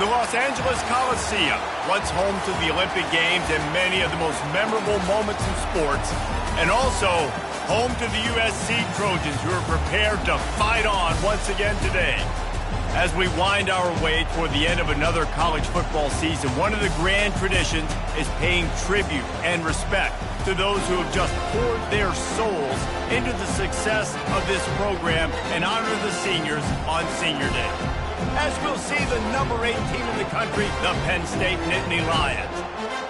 The Los Angeles Coliseum, once home to the Olympic Games and many of the most memorable moments in sports, and also home to the USC Trojans, who are prepared to fight on once again today. As we wind our way toward the end of another college football season, one of the grand traditions is paying tribute and respect to those who have just poured their souls into the success of this program and honor the seniors on Senior Day. As we'll see the number 8 team in the country, the Penn State Nittany Lions,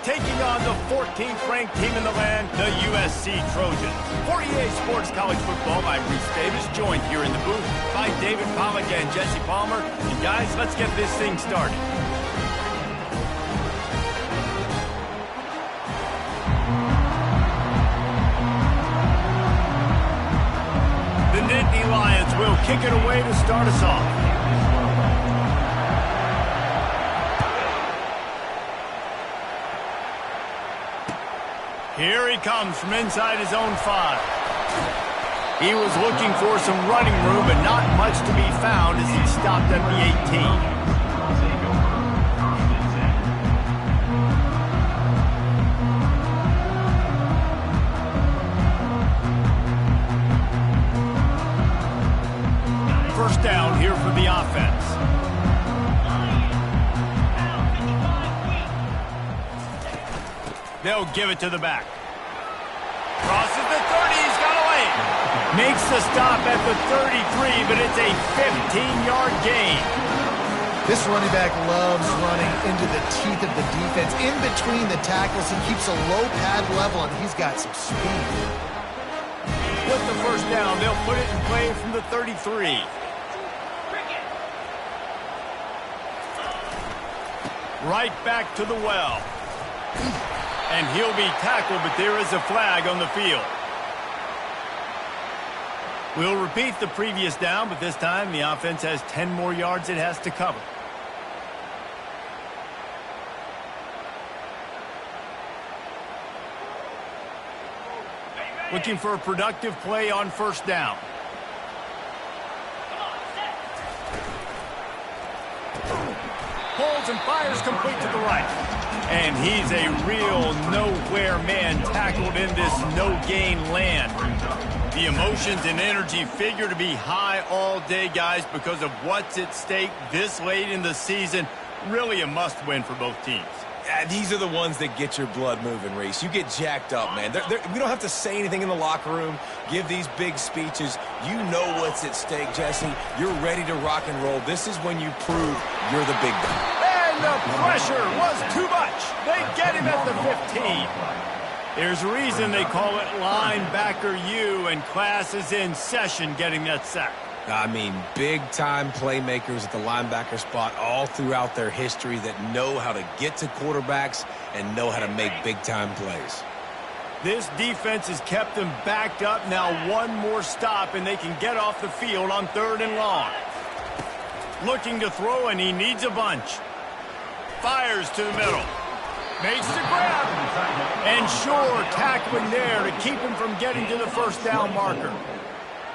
taking on the 14th ranked team in the land, the USC Trojans. For EA Sports College Football, I'm Reese Davis, joined here in the booth by David Pollack and Jesse Palmer. And guys, let's get this thing started. The Nittany Lions will kick it away to start us off. Here he comes from inside his own 5. He was looking for some running room, but not much to be found as he stopped at the 18. First down here for the offense. They'll give it to the back. Crosses the 30, he's got away. Makes the stop at the 33, but it's a 15-yard gain. This running back loves running into the teeth of the defense. In between the tackles, he keeps a low pad level, and he's got some speed. With the first down, they'll put it in play from the 33. Right back to the well. And he'll be tackled, but there is a flag on the field. We'll repeat the previous down, but this time the offense has 10 more yards it has to cover. Looking for a productive play on first down. Holds and fires complete to the right. And he's a real nowhere man tackled in this no-gain land. The emotions and energy figure to be high all day, guys, because of what's at stake this late in the season. Really a must-win for both teams. Yeah, these are the ones that get your blood moving, Reese. You get jacked up, man. We don't have to say anything in the locker room, give these big speeches. You know what's at stake, Jesse. You're ready to rock and roll. This is when you prove you're the big guy. The pressure was too much. They get him at the 15. There's a reason they call it linebacker U, and class is in session getting that sack. I mean, big-time playmakers at the linebacker spot all throughout their history that know how to get to quarterbacks and know how to make big-time plays. This defense has kept them backed up. Now one more stop, and they can get off the field on 3rd and long. Looking to throw, and he needs a bunch. Fires to the middle. Makes the grab. And sure, tackling there to keep him from getting to the first down marker.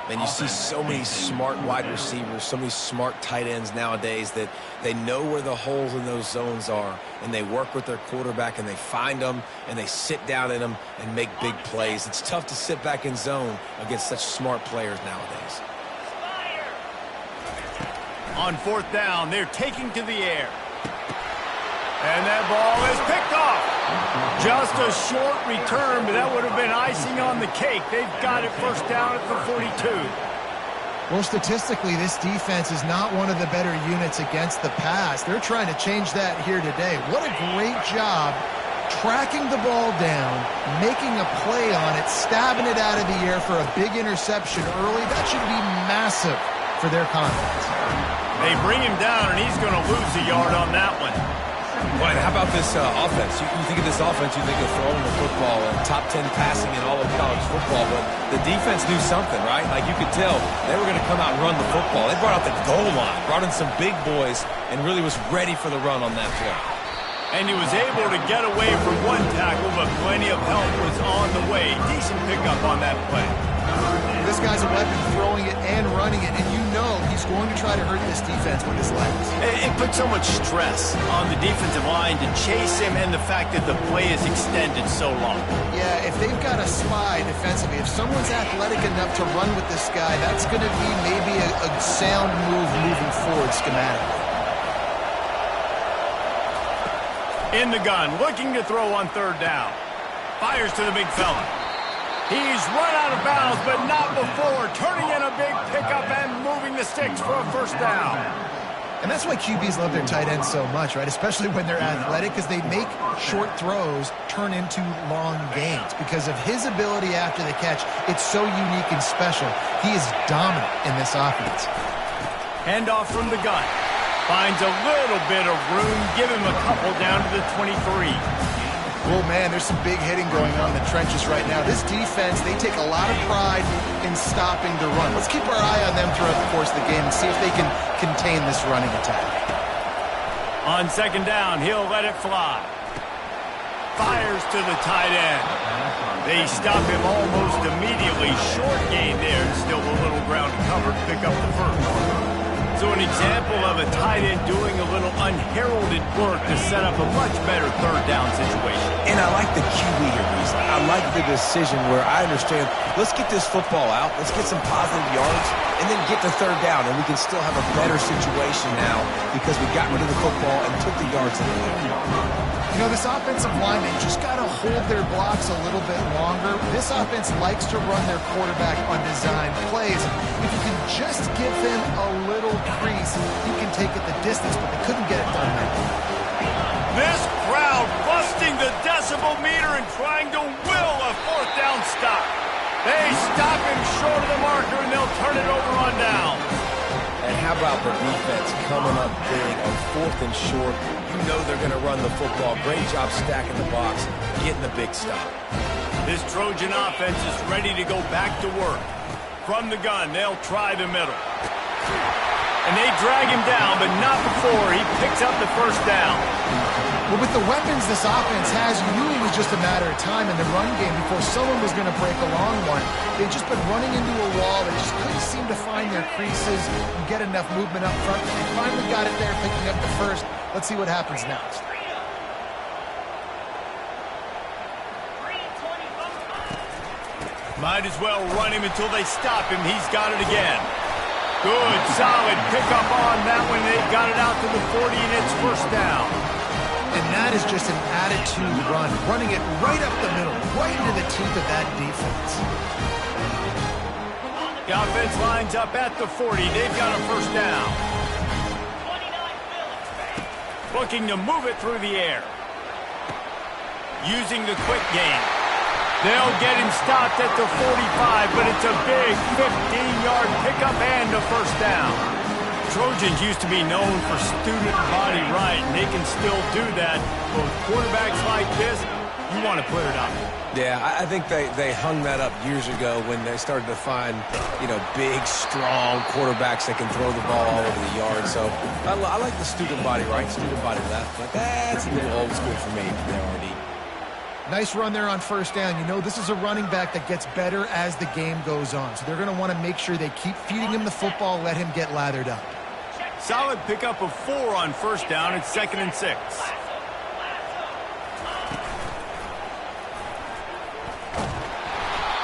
And you see so many smart wide receivers, so many smart tight ends nowadays that they know where the holes in those zones are, and they work with their quarterback, and they find them, and they sit down in them and make big plays. It's tough to sit back in zone against such smart players nowadays. On 4th down, they're taking to the air. And that ball is picked off. Just a short return, but that would have been icing on the cake. They've got it first down at the 42. Well, statistically, this defense is not one of the better units against the pass. They're trying to change that here today. What a great job tracking the ball down, making a play on it, stabbing it out of the air for a big interception early. That should be massive for their confidence. They bring him down, and he's going to lose a yard on that one. Well, how about this offense? You think of this offense, you think of throwing the football and top 10 passing in all of college football, but the defense knew something, right? Like you could tell they were going to come out and run the football. They brought out the goal line, brought in some big boys, and really was ready for the run on that play. And he was able to get away from one tackle, but plenty of help was on the way. Decent pickup on that play. This guy's a weapon, throwing it and running it, and you know he's going to try to hurt this defense with his legs. It puts so much stress on the defensive line to chase him, and the fact that the play is extended so long. Yeah, if they've got a spy defensively, if someone's athletic enough to run with this guy, that's going to be maybe a sound move moving forward schematically. In the gun, looking to throw on third down. Fires to the big fella. He's run out of bounds, but not before turning in a big pickup and moving the sticks for a first down. And that's why QBs love their tight ends so much, right? Especially when they're athletic, because they make short throws turn into long gains. Because of his ability after the catch, it's so unique and special. He is dominant in this offense. Handoff from the gun. Finds a little bit of room. Give him a couple down to the 23. Oh, man, there's some big hitting going on in the trenches right now. This defense, they take a lot of pride in stopping the run. Let's keep our eye on them throughout the course of the game and see if they can contain this running attack. On second down, he'll let it fly. Fires to the tight end. They stop him almost immediately. Short gain there. Still a little ground to cover to pick up the first. So an example of a tight end doing a little unheralded work to set up a much better third down situation. And I like the QB here, Reese. I like the decision where I understand, let's get this football out, let's get some positive yards, and then get to third down, and we can still have a better situation now because we got rid of the football and took the yards in the air. You know, this offensive line, they just got to hold their blocks a little bit longer. This offense likes to run their quarterback on design plays. If you can just give them a little crease, you can take it the distance, but they couldn't get it done there. This crowd busting the decibel meter and trying to will a fourth down stop. They stop him short of the marker, and they'll turn it over on down. And how about the defense coming up big on fourth and short? You know they're going to run the football. Great job stacking the box, getting the big stop. This Trojan offense is ready to go back to work. From the gun, they'll try the middle. And they drag him down, but not before he picks up the first down. Well, with the weapons this offense has, you knew it was just a matter of time in the run game before someone was going to break a long one. They've just been running into a wall. They just couldn't seem to find their creases and get enough movement up front. They finally got it there, picking up the first. Let's see what happens next. Might as well run him until they stop him. He's got it again. Good, solid pickup on that one. They got it out to the 40, and it's first down. And that is just an attitude run, running it right up the middle, right into the teeth of that defense. The offense lines up at the 40. They've got a first down. Looking to move it through the air. Using the quick game. They'll get him stopped at the 45, but it's a big 15-yard pickup and a first down. Trojans used to be known for student body right, and they can still do that. But with quarterbacks like this, you want to put it up. Yeah, I think they hung that up years ago when they started to find, you know, big, strong quarterbacks that can throw the ball all over the yard. So I like the student body right, student body left, but that's a little old school for me there, RD. Nice run there on first down. You know, this is a running back that gets better as the game goes on. So they're going to want to make sure they keep feeding him the football, let him get lathered up. Solid pickup of 4 on first down. It's 2nd and 6.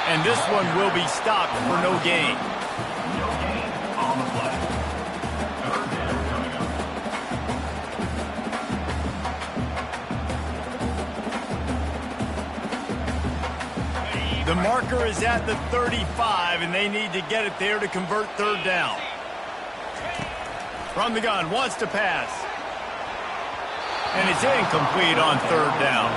And this one will be stopped for no gain. On the play. The marker is at the 35, and they need to get it there to convert third down. From the gun, wants to pass. And it's incomplete on third down.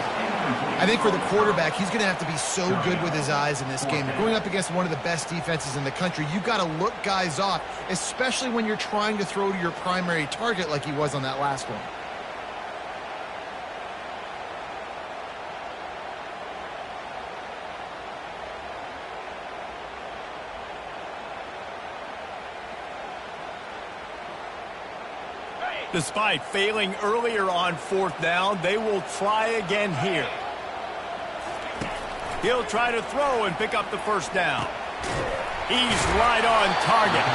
I think for the quarterback, he's going to have to be so good with his eyes in this game. You're going up against one of the best defenses in the country. You've got to look guys off, especially when you're trying to throw to your primary target like he was on that last one. Despite failing earlier on fourth down, they will try again here. He'll try to throw and pick up the first down. He's right on target.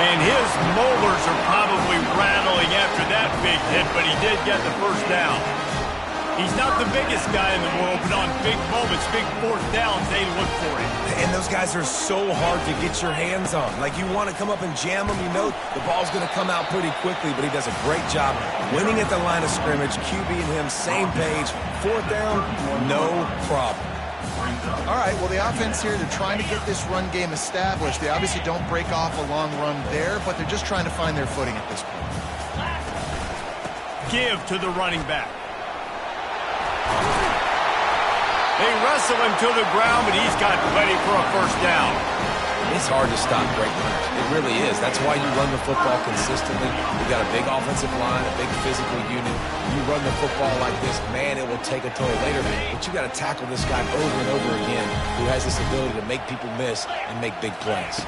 And his molars are probably rattling after that big hit, but he did get the first down. He's not the biggest guy in the world, but on big moments, big fourth downs, they look for him. And those guys are so hard to get your hands on. Like, you want to come up and jam them, you know the ball's going to come out pretty quickly, but he does a great job winning at the line of scrimmage. QB and him, same page. Fourth down, no problem. All right, well, the offense here, they're trying to get this run game established. They obviously don't break off a long run there, but they're just trying to find their footing at this point. Give to the running back. They wrestle him to the ground, but he's got plenty for a first down. It's hard to stop great runners. It really is. That's why you run the football consistently. You've got a big offensive line, a big physical unit. You run the football like this, man, it will take a toll later. But you got to tackle this guy over and over again who has this ability to make people miss and make big plays.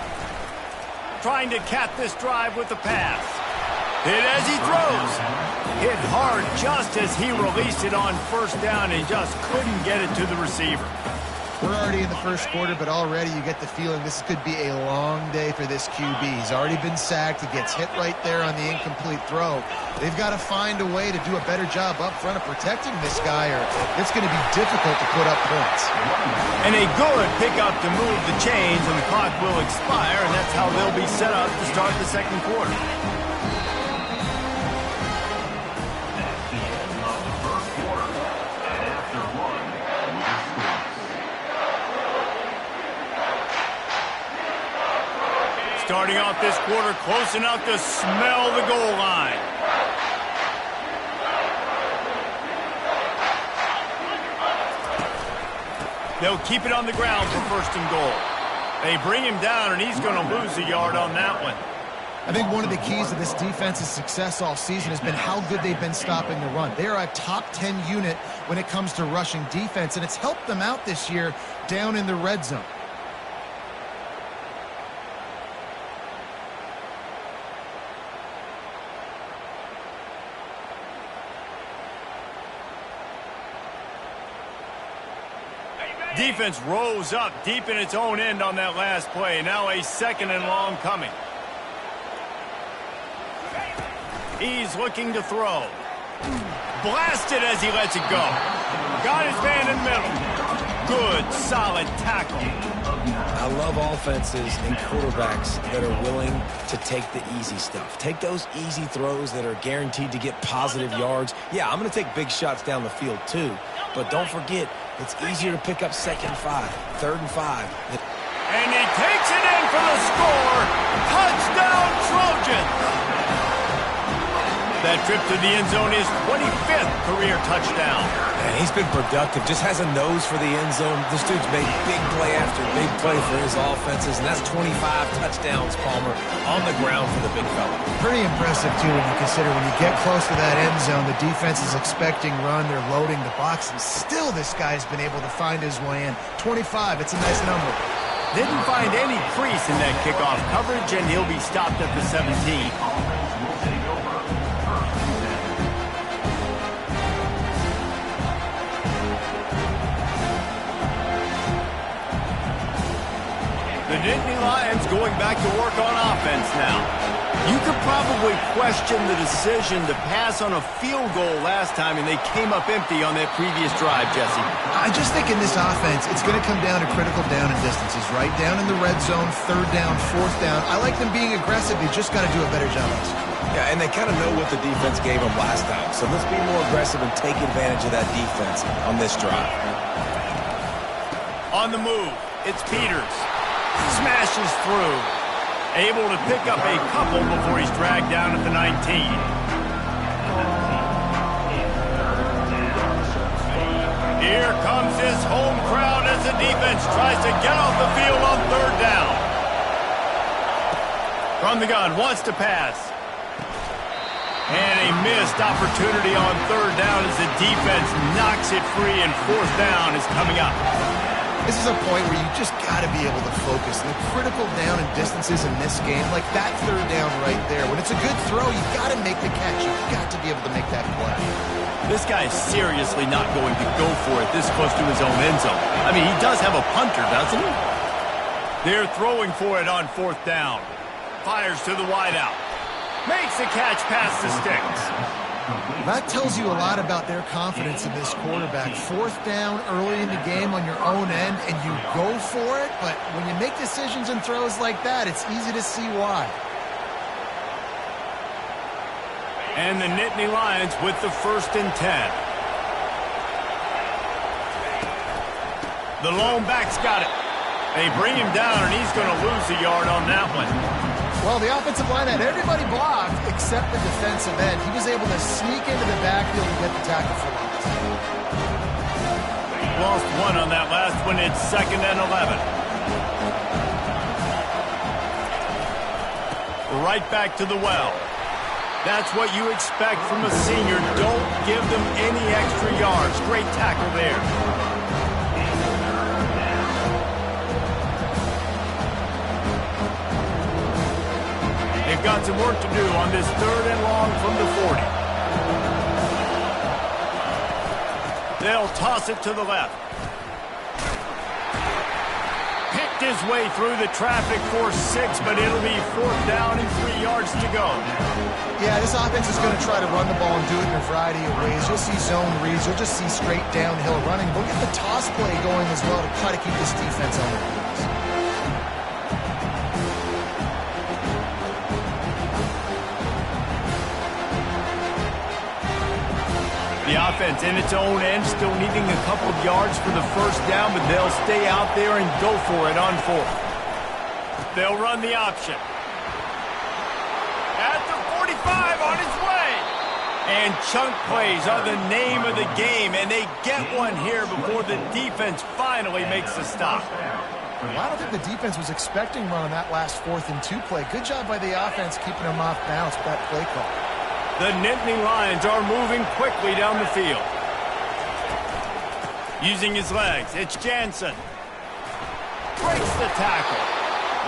Trying to cap this drive with the pass. Hit as he throws. Hit hard just as he released it on first down and just couldn't get it to the receiver. We're already in the first quarter, but already you get the feeling this could be a long day for this QB. He's already been sacked. He gets hit right there on the incomplete throw. They've got to find a way to do a better job up front of protecting this guy, or it's going to be difficult to put up points. And a good pickup to move the chains, and the clock will expire, and that's how they'll be set up to start the second quarter. Starting off this quarter close enough to smell the goal line. They'll keep it on the ground for first and goal. They bring him down, and he's going to lose a yard on that one. I think one of the keys to this defense's success all season has been how good they've been stopping the run. They are a top 10 unit when it comes to rushing defense, and it's helped them out this year down in the red zone. Defense rose up deep in its own end on that last play. Now a second and long coming. He's looking to throw. Blasted as he lets it go. Got his man in the middle. Good, solid tackle. I love offenses and quarterbacks that are willing to take the easy stuff. Take those easy throws that are guaranteed to get positive yards. Yeah, I'm going to take big shots down the field too, but don't forget, it's easier to pick up 2nd and 5, 3rd and 5. And he takes it in for the score. Touchdown, Trojans. That trip to the end zone is 25th career touchdown. And he's been productive, just has a nose for the end zone. This dude's made big play after big play for his offenses, and that's 25 touchdowns, Palmer, on the ground for the big fella. Pretty impressive, too, when you consider when you get close to that end zone, the defense is expecting run, they're loading the box, and still this guy's been able to find his way in. 25, it's a nice number. Didn't find any crease in that kickoff coverage, and he'll be stopped at the 17. The Nittany Lions going back to work on offense now. You could probably question the decision to pass on a field goal last time, and they came up empty on that previous drive, Jesse. I just think in this offense, it's going to come down to critical down and distances, right? Down in the red zone, 3rd down, 4th down. I like them being aggressive. They just got to do a better job of it. Yeah, and they kind of know what the defense gave them last time. So let's be more aggressive and take advantage of that defense on this drive. On the move, it's Peters. Smashes through. Able to pick up a couple before he's dragged down at the 19. Here comes his home crowd as the defense tries to get off the field on 3rd down. From the gun, wants to pass. And a missed opportunity on 3rd down as the defense knocks it free, and 4th down is coming up. This is a point where you just got to be able to focus. And the critical down and distances in this game, like that 3rd down right there, when it's a good throw, you got to make the catch. You've got to be able to make that play. This guy is seriously not going to go for it this close to his own end zone. I mean, he does have a punter, doesn't he? They're throwing for it on 4th down. Fires to the wideout. Makes the catch past the sticks. That tells you a lot about their confidence in this quarterback. 4th down early in the game on your own end, and you go for it, but when you make decisions and throws like that, it's easy to see why. And the Nittany Lions with the 1st and 10. The lone back's got it. They bring him down, and he's going to lose a yard on that one. Well, the offensive line had everybody blocked except the defensive end. He was able to sneak into the backfield and get the tackle for loss. Lost 1 on that last one. It's 2nd and 11. Right back to the well. That's what you expect from a senior. Don't give them any extra yards. Great tackle there. They've got some work to do on this 3rd and long from the 40. They'll toss it to the left. Picked his way through the traffic for 6, but it'll be 4th down and 3 yards to go. Yeah, this offense is going to try to run the ball and do it in a variety of ways. You'll see zone reads. You'll just see straight downhill running. We'll get the toss play going as well to try to keep this defense on their heels. The offense in its own end, still needing a couple of yards for the 1st down, but they'll stay out there and go for it on 4th. They'll run the option. At the 45, on his way. And chunk plays are the name of the game, and they get one here before the defense finally makes the stop. Well, I don't think the defense was expecting one on that last 4th and 2 play. Good job by the offense keeping them off balance with that play call. The Nittany Lions are moving quickly down the field. Using his legs, it's Jansen. Breaks the tackle.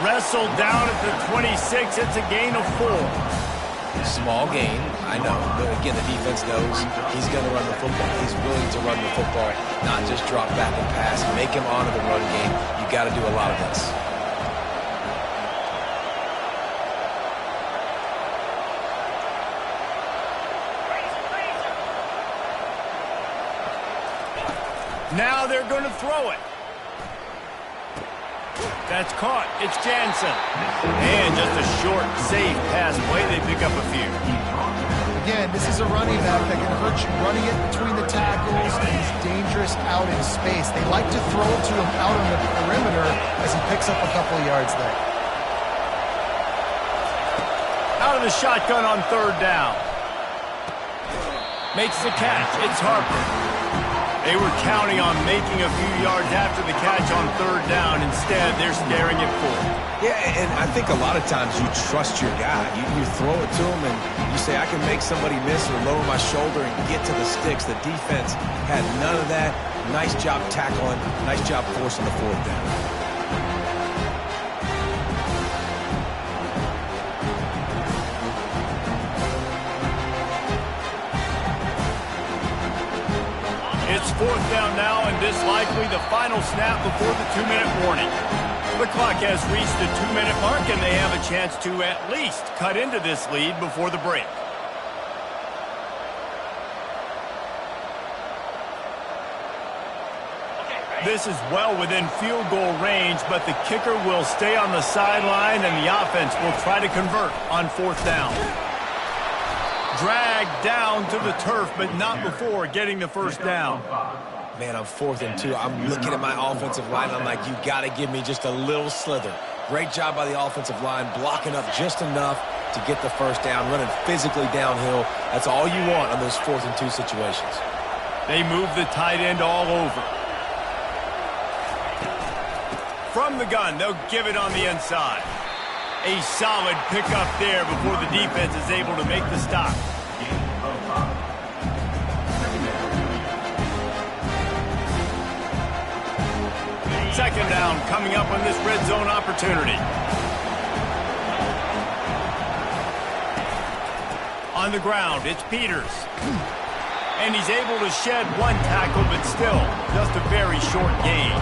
Wrestled down at the 26. It's a gain of 4. Small gain, I know. But again, the defense knows he's going to run the football. He's willing to run the football, not just drop back and pass. Make him honor the run game. You got to do a lot of this. Now they're going to throw it. That's caught. It's Jansen. And just a short, safe pass play. They pick up a few. Again, this is a running back that can hurt you running it between the tackles. He's dangerous out in space. They like to throw it to him out on the perimeter as he picks up a couple of yards there. Out of the shotgun on 3rd down. Makes the catch. It's Harper. They were counting on making a few yards after the catch on 3rd down. Instead, they're staring at 4th. Yeah, and I think a lot of times you trust your guy. You throw it to him and you say, I can make somebody miss or lower my shoulder and get to the sticks. The defense had none of that. Nice job tackling. Nice job forcing the 4th down. It's 4th down now, and this likely the final snap before the 2-minute warning. The clock has reached the 2-minute mark, and they have a chance to at least cut into this lead before the break. This is well within field goal range, but the kicker will stay on the sideline, and the offense will try to convert on 4th down. Dragged down to the turf, but not before getting the 1st down. Man, I'm 4th and 2. I'm looking at my offensive line. I'm like, you got to give me just a little slither. Great job by the offensive line, blocking up just enough to get the 1st down, running physically downhill. That's all you want on those 4th and 2 situations. They move the tight end all over. From the gun, they'll give it on the inside. A solid pickup there before the defense is able to make the stop. Second down coming up on this red zone opportunity. On the ground, it's Peters. And he's able to shed one tackle, but still just a very short gain.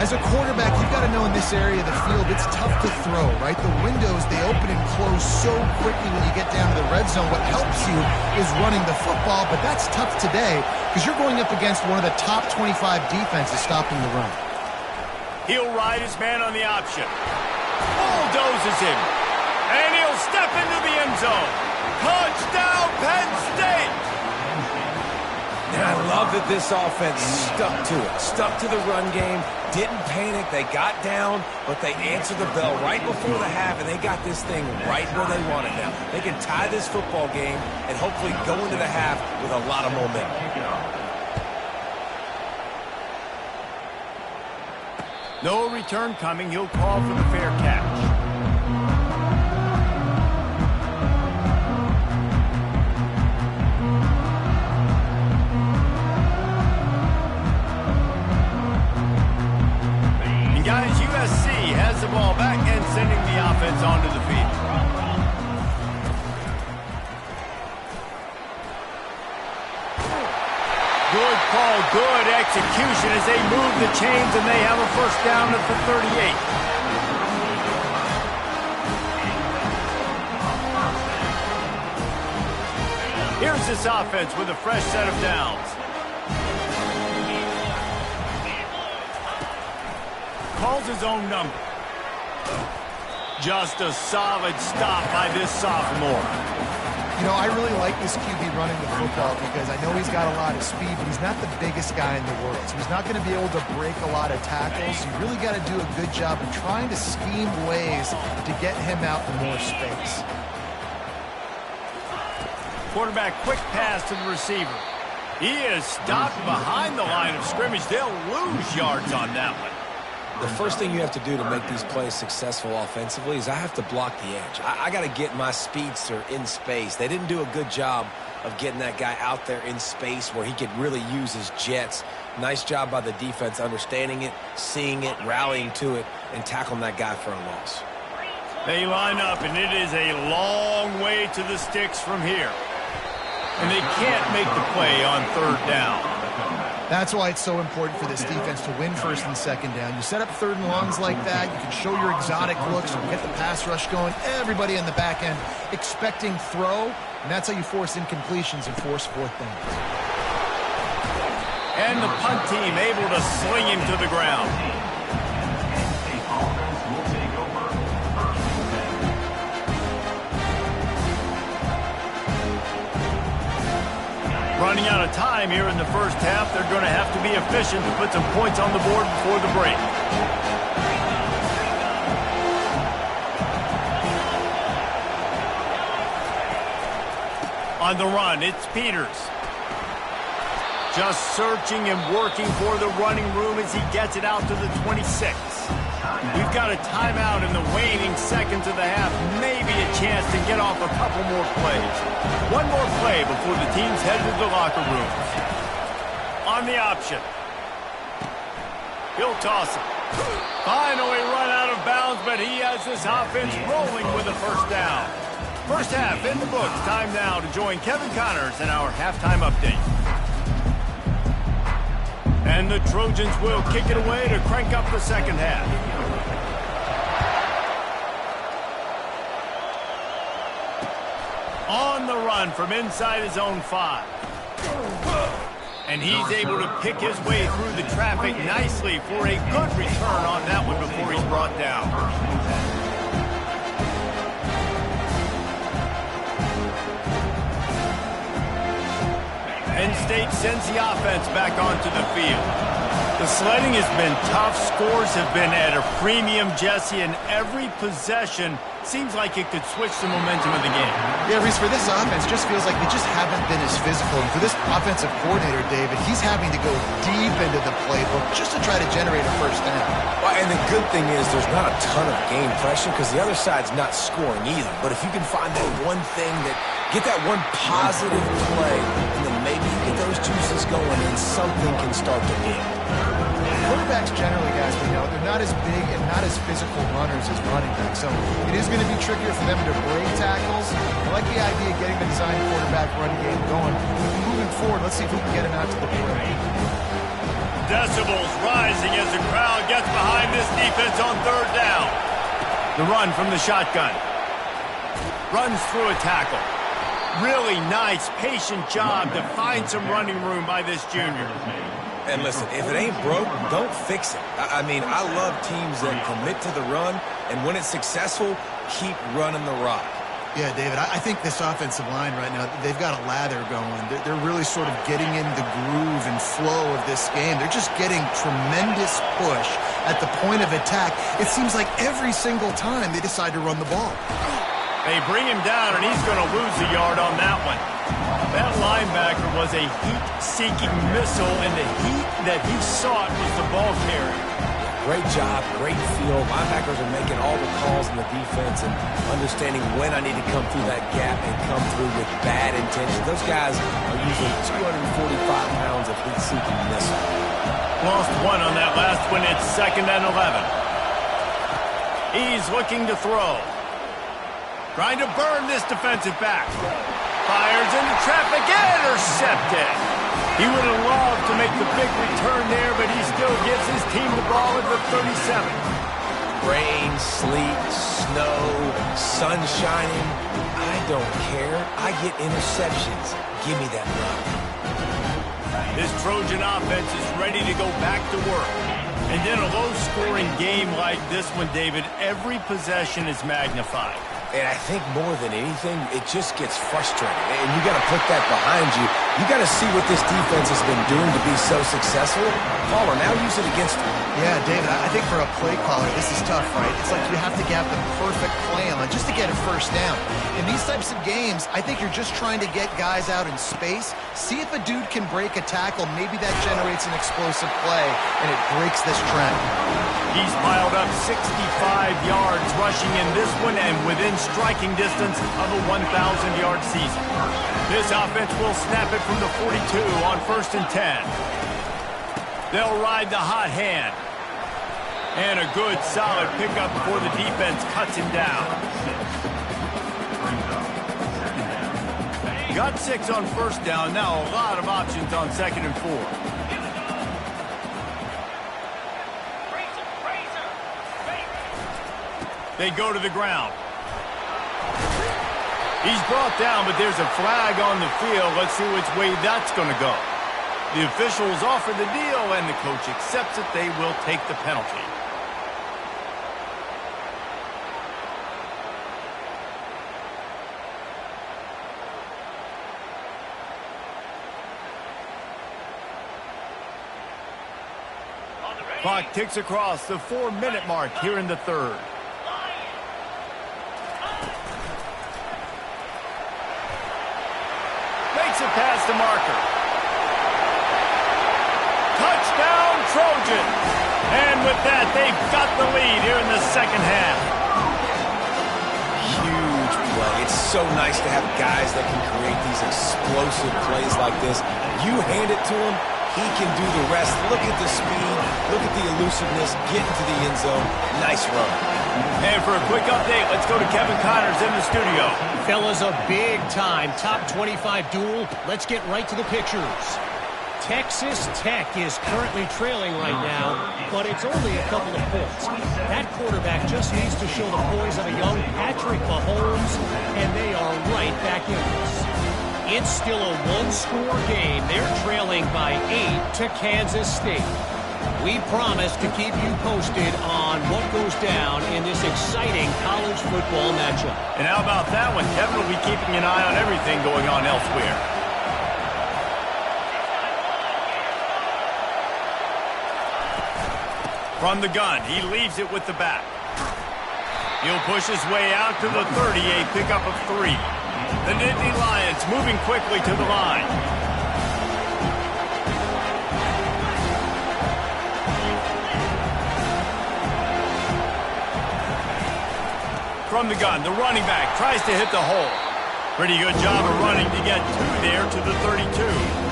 As a quarterback, you've got to know in this area of the field, it's tough to throw, right? The windows, they open and close so quickly when you get down to the red zone. What helps you is running the football, but that's tough today because you're going up against one of the top 25 defenses stopping the run. He'll ride his man on the option. Bulldozes him. And he'll step into the end zone. Touchdown, Penn State! And I love that this offense stuck to it, stuck to the run game, didn't panic, they got down, but they answered the bell right before the half, and they got this thing right where they want it now. They can tie this football game and hopefully go into the half with a lot of momentum. No return coming. He'll call for the fair catch. Guys, USC has the ball back and sending the offense onto the field. Good call, good execution as they move the chains and they have a first down at the 38. Here's this offense with a fresh set of downs. Calls his own number. Just a solid stop by this sophomore. You know, I really like this QB running the football because I know he's got a lot of speed, but he's not the biggest guy in the world. So he's not going to be able to break a lot of tackles. You really got to do a good job of trying to scheme ways to get him out in more space. Quarterback quick pass to the receiver. He is stopped behind the line of scrimmage. They'll lose yards on that one. The first thing you have to do to make these plays successful offensively is I have to block the edge. I got to get my speedster in space. They didn't do a good job of getting that guy out there in space where he could really use his jets. Nice job by the defense understanding it, seeing it, rallying to it, and tackling that guy for a loss. They line up, and it is a long way to the sticks from here. And they can't make the play on third down. That's why it's so important for this defense to win first and second down. You set up third and longs like that, you can show your exotic looks, you can get the pass rush going, everybody in the back end expecting throw, and that's how you force incompletions and force fourth downs. And the punt team able to sling him to the ground. Running out of time here in the first half. They're going to have to be efficient to put some points on the board before the break. On the run, it's Peters. Just searching and working for the running room as he gets it out to the 26. We've got a timeout in the waning seconds of the half. Maybe a chance to get off a couple more plays. One more play before the teams head to the locker rooms. On the option. He'll toss it. Finally run out of bounds, but he has this offense rolling with a first down. First half in the books. Time now to join Kevin Connors in our halftime update. And the Trojans will kick it away to crank up the second half. On the run from inside his own 5. And he's able to pick his way through the traffic nicely for a good return on that one before he's brought down. Penn State sends the offense back onto the field. The sledding has been tough. Scores have been at a premium, Jesse, and every possession seems like it could switch the momentum of the game. Yeah, Reese, for this offense, just feels like they just haven't been as physical. And for this offensive coordinator, David, he's having to go deep into the playbook just to try to generate a first down. Well, and the good thing is there's not a ton of game pressure because the other side's not scoring either. But if you can find that one thing that get that one positive play, and then maybe get those juices going, and something can start to give. Quarterbacks generally, guys, we know, they're not as big and not as physical runners as running backs. So it is going to be trickier for them to break tackles. I like the idea of getting the design quarterback run game going. Moving forward, let's see if we can get him out to the perimeter. Decibels rising as the crowd gets behind this defense on third down. The run from the shotgun. Runs through a tackle. Really nice, patient job to find some running room by this junior. And listen, if it ain't broke, don't fix it. I mean, I love teams that commit to the run, and when it's successful, keep running the rock. Yeah, David, I think this offensive line right now, they've got a lather going. They're really sort of getting in the groove and flow of this game. They're just getting tremendous push at the point of attack. It seems like every single time they decide to run the ball. They bring him down, and he's going to lose a yard on that one. That linebacker was a heat-seeking missile, and the heat that he sought was the ball carrier. Great job, great feel. Linebackers are making all the calls in the defense and understanding when I need to come through that gap and come through with bad intentions. Those guys are using 245 pounds of heat-seeking missile. Lost one on that last one. It's 2nd and 11. He's looking to throw. Trying to burn this defensive back. Fires into traffic, intercepted. He would have loved to make the big return there, but he still gives his team the ball at the 37. Rain, sleet, snow, sun shining. I don't care. I get interceptions. Give me that rock. This Trojan offense is ready to go back to work. And in a low-scoring game like this one, David, every possession is magnified. And I think more than anything, it just gets frustrating. And you got to put that behind you. You got to see what this defense has been doing to be so successful. Caller, now use it against them. Yeah, David, I think for a play caller, this is tough, right? It's like you have to get the perfect play on just to get a first down. In these types of games, I think you're just trying to get guys out in space, see if a dude can break a tackle. Maybe that generates an explosive play, and it breaks this trend. He's piled up 65 yards rushing in this one and within striking distance of a 1,000-yard season. This offense will snap it from the 42 on 1st and 10. They'll ride the hot hand. And a good, solid pickup before the defense cuts him down. Got 6 on 1st down. Now a lot of options on 2nd and 4. They go to the ground. He's brought down, but there's a flag on the field. Let's see which way that's going to go. The officials offer the deal, and the coach accepts it. They will take the penalty. Clock ticks across the 4-minute mark here in the 3rd. Makes it past the marker. Touchdown, Trojan. And with that, they've got the lead here in the 2nd half. Huge play. It's so nice to have guys that can create these explosive plays like this. You hand it to him, he can do the rest. Look at the speed. Look at the elusiveness. Get into the end zone. Nice run. And for a quick update, let's go to Kevin Connors in the studio. Fellas, a big-time top 25 duel. Let's get right to the pictures. Texas Tech is currently trailing right now, but it's only a couple of points. That quarterback just needs to show the poise of a young Patrick Mahomes, and they are right back in this. It's still a one-score game. They're trailing by 8 to Kansas State. We promise to keep you posted on what goes down in this exciting college football matchup. And how about that one? Kevin will be keeping an eye on everything going on elsewhere. From the gun, he leaves it with the back. He'll push his way out to the 38, pickup of 3. The Nittany Lions moving quickly to the line. From the gun, the running back tries to hit the hole. Pretty good job of running to get 2 there to the 32.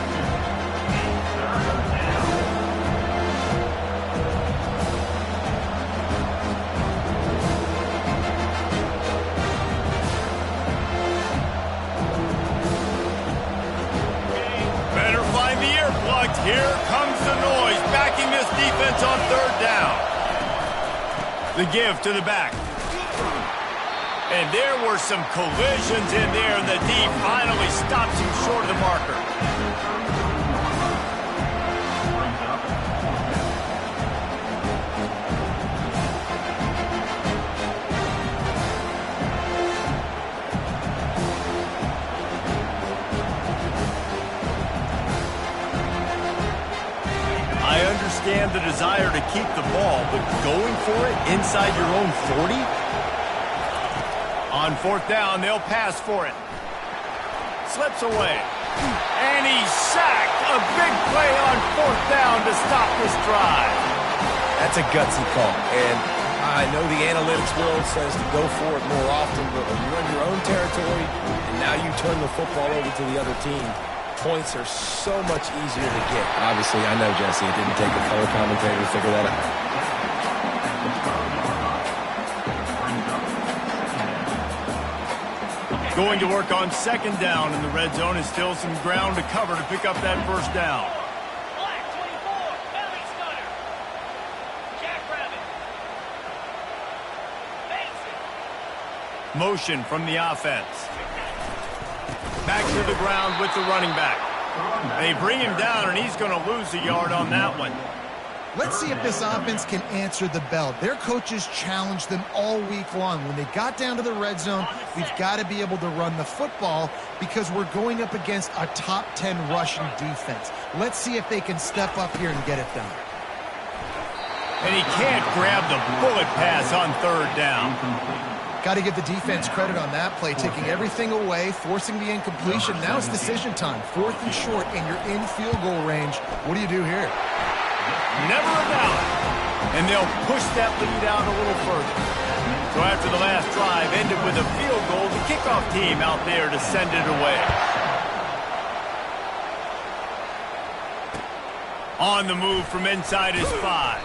But here comes the noise, backing this defense on third down. The give to the back. And there were some collisions in there, and the D finally stops him short of the marker. I understand the desire to keep the ball, but going for it inside your own 40? On fourth down, they'll pass for it. Slips away. And he's sacked. A big play on fourth down to stop this drive. That's a gutsy call. And I know the analytics world says to go for it more often, but when you're in your own territory and now you turn the football over to the other team, points are so much easier to get. Obviously, I know, Jesse, it didn't take a color commentator to figure that out. Going to work on second down in the red zone, is still some ground to cover to pick up that first down. Black 24, belly stunner. Jackrabbit. Mason. Motion from the offense. Back to the ground with the running back. They bring him down, and he's going to lose a yard on that one. Let's see if this offense can answer the bell. Their coaches challenged them all week long. When they got down to the red zone, we've got to be able to run the football because we're going up against a top 10 rushing defense. Let's see if they can step up here and get it done. And he can't grab the bullet pass on third down. Got to give the defense credit on that play, taking everything away, forcing the incompletion. Now it's decision time. Fourth and short, and you're in field goal range. What do you do here? Never a doubt. And they'll push that lead out a little further. So after the last drive ended with a field goal, the kickoff team out there to send it away. On the move from inside his 5.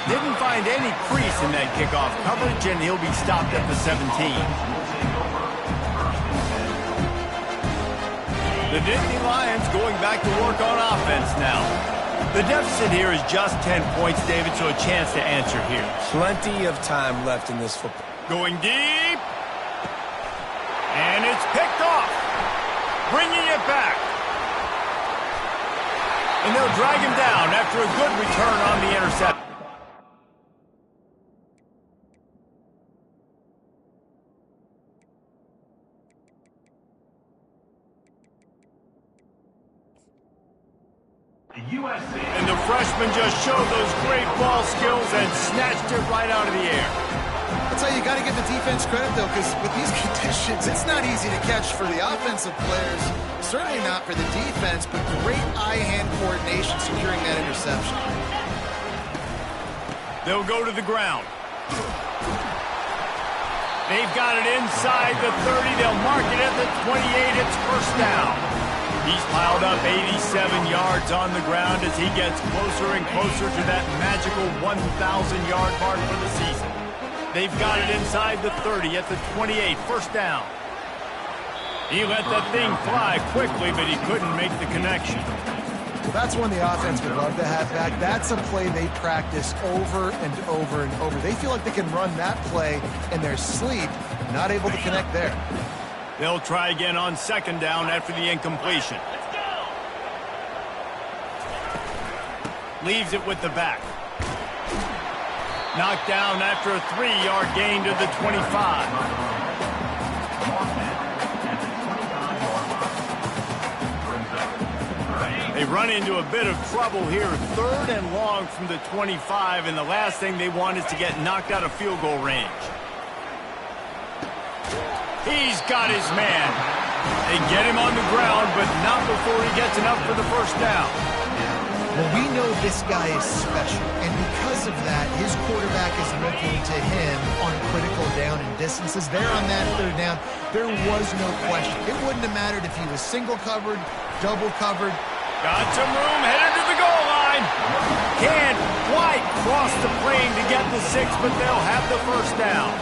Didn't find any crease in that kickoff coverage, and he'll be stopped at the 17. The Nittany Lions going back to work on offense now. The deficit here is just 10 points, David, so a chance to answer here. Plenty of time left in this football. Going deep. And it's picked off. Bringing it back. And they'll drag him down after a good return on the interception. And the freshman just showed those great ball skills and snatched it right out of the air. That's how you got to give the defense credit, though, because with these conditions, it's not easy to catch for the offensive players. Certainly not for the defense, but great eye-hand coordination securing that interception. They'll go to the ground. They've got it inside the 30. They'll mark it at the 28. It's first down. He's piled up 87 yards on the ground as he gets closer and closer to that magical 1,000-yard mark for the season. They've got it inside the 30 at the 28, first down. He let that thing fly quickly, but he couldn't make the connection. Well, that's one the offense would love to have back. That's a play they practice over and over and over. They feel like they can run that play in their sleep, not able to connect there. They'll try again on second down after the incompletion. Let's go. Leaves it with the back. Knocked down after a 3-yard gain to the 25. They run into a bit of trouble here. Third and long from the 25, and the last thing they want is to get knocked out of field goal range. He's got his man. They get him on the ground, but not before he gets enough for the first down. Well, we know this guy is special, and because of that, his quarterback is looking to him on critical down and distances. There on that third down, there was no question. It wouldn't have mattered if he was single covered, double covered. Got some room, headed to the goal line. Can't quite cross the plane to get the 6, but they'll have the first down.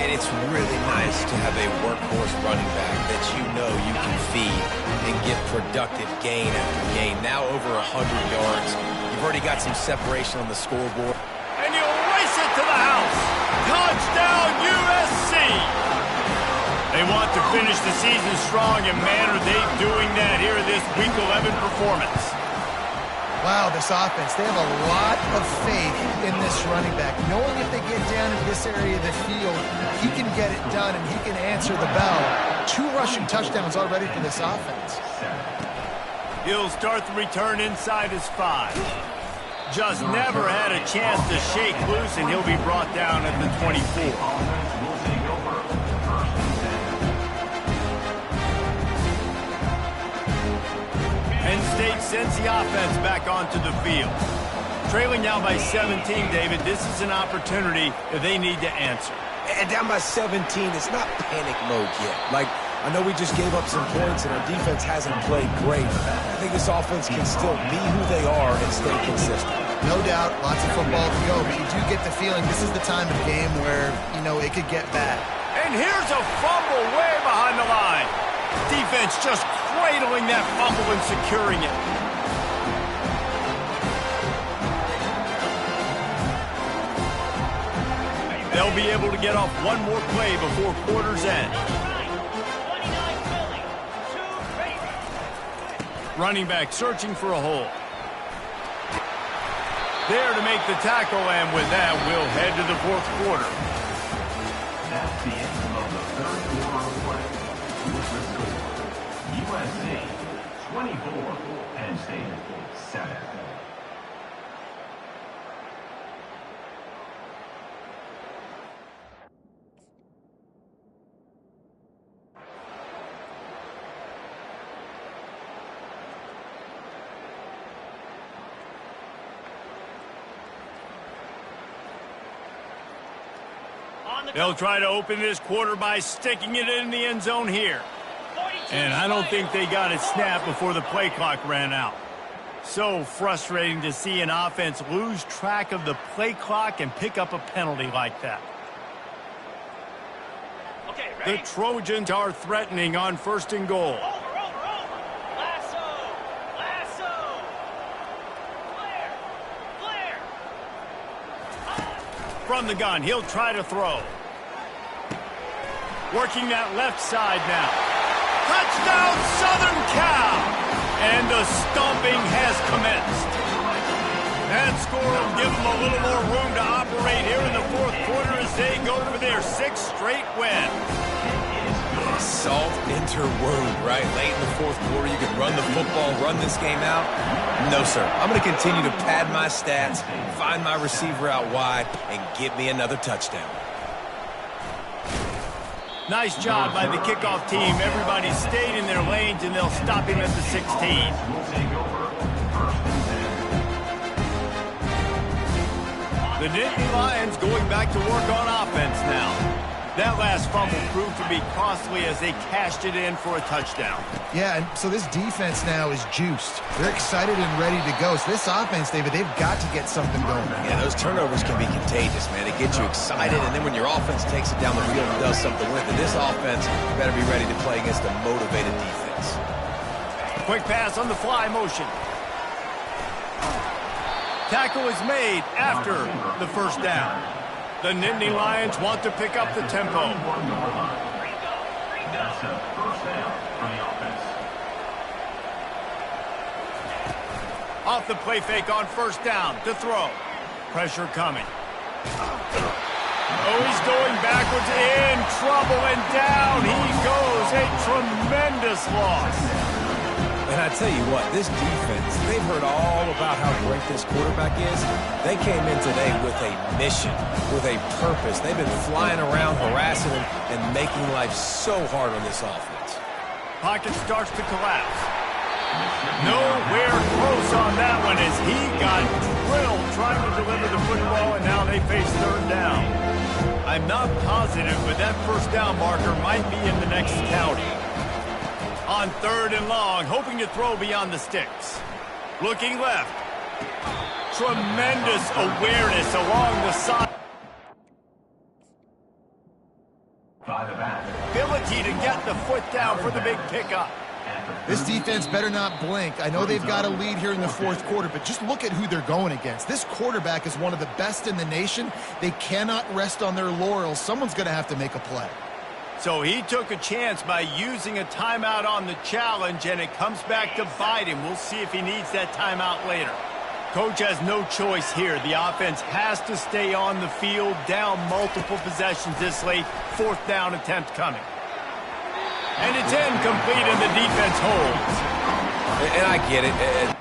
And it's really nice to have a workhorse running back that you know you can feed and get productive gain after gain. Now over 100 yards. You've already got some separation on the scoreboard. And you'll race it to the house. Touchdown, USC! They want to finish the season strong, and man, are they doing that here in this Week 11 performance. Wow, this offense, they have a lot of faith in this running back. Knowing if they get down in this area of the field, he can get it done and he can answer the bell. 2 rushing touchdowns already for this offense. He'll start the return inside his 5. Just never had a chance to shake loose, and he'll be brought down at the 24. Penn State sends the offense back onto the field. Trailing now by 17, David, this is an opportunity that they need to answer. And down by 17, it's not panic mode yet. Like, I know we just gave up some points and our defense hasn't played great. I think this offense can still be who they are and stay consistent. No doubt, lots of football to go, but you do get the feeling this is the time of game where, you know, it could get bad. And here's a fumble way behind the line. Defense just cradling that fumble and securing it. They'll be able to get off one more play before quarter's end. Running back searching for a hole. There to make the tackle, and with that, we'll head to the 4th quarter. That's the end of the 3rd quarter of play. With the score, USC 24, Penn State 7. They'll try to open this quarter by sticking it in the end zone here. And I don't think they got it snapped before the play clock ran out. So frustrating to see an offense lose track of the play clock and pick up a penalty like that. Okay, The ready? Trojans are threatening on 1st and goal. Over. Lasso. Flare. From the gun, he'll try to throw. Working that left side now. Touchdown, Southern Cal! And the stomping has commenced. That score will give them a little more room to operate here in the 4th quarter as they go for their 6th straight win. Salt into wound, right? Late in the 4th quarter, you can run the football, run this game out. No, sir. I'm going to continue to pad my stats, find my receiver out wide, and get me another touchdown. Nice job by the kickoff team. Everybody stayed in their lanes, and they'll stop him at the 16. The Nittany Lions going back to work on offense now. That last fumble proved to be costly as they cashed it in for a touchdown. Yeah, and so this defense now is juiced. They're excited and ready to go. So this offense, David, they've got to get something going. Yeah, those turnovers can be contagious, man. It gets you excited, and then when your offense takes it down the field and does something with it, this offense better be ready to play against a motivated defense. Quick pass on the fly motion. Tackle is made after the 1st down. The Nittany Lions want to pick up the tempo. That's a 1st down for the offense. Off the play fake on 1st down to throw. Pressure coming. Oh, he's going backwards, in trouble, and down he goes. A tremendous loss. And I tell you what, this defense, they've heard all about how great this quarterback is. They came in today with a mission, with a purpose. They've been flying around, harassing him, and making life so hard on this offense. Pocket starts to collapse. Nowhere close on that one as he got drilled trying to deliver the football, and now they face 3rd down. I'm not positive, but that 1st down marker might be in the next county. On 3rd and long, hoping to throw beyond the sticks. Looking left. Tremendous awareness along the side. the foot down for the big pickup. This defense better not blink. I know they've got a lead here in the fourth quarter, but just look at who they're going against. This quarterback is one of the best in the nation. They cannot rest on their laurels. Someone's going to have to make a play. So he took a chance by using a timeout on the challenge, and it comes back to bite him. We'll see if he needs that timeout later. Coach has no choice here. The offense has to stay on the field, down multiple possessions this late. Fourth down attempt coming. And it's incomplete, and the defense holds. And I get it.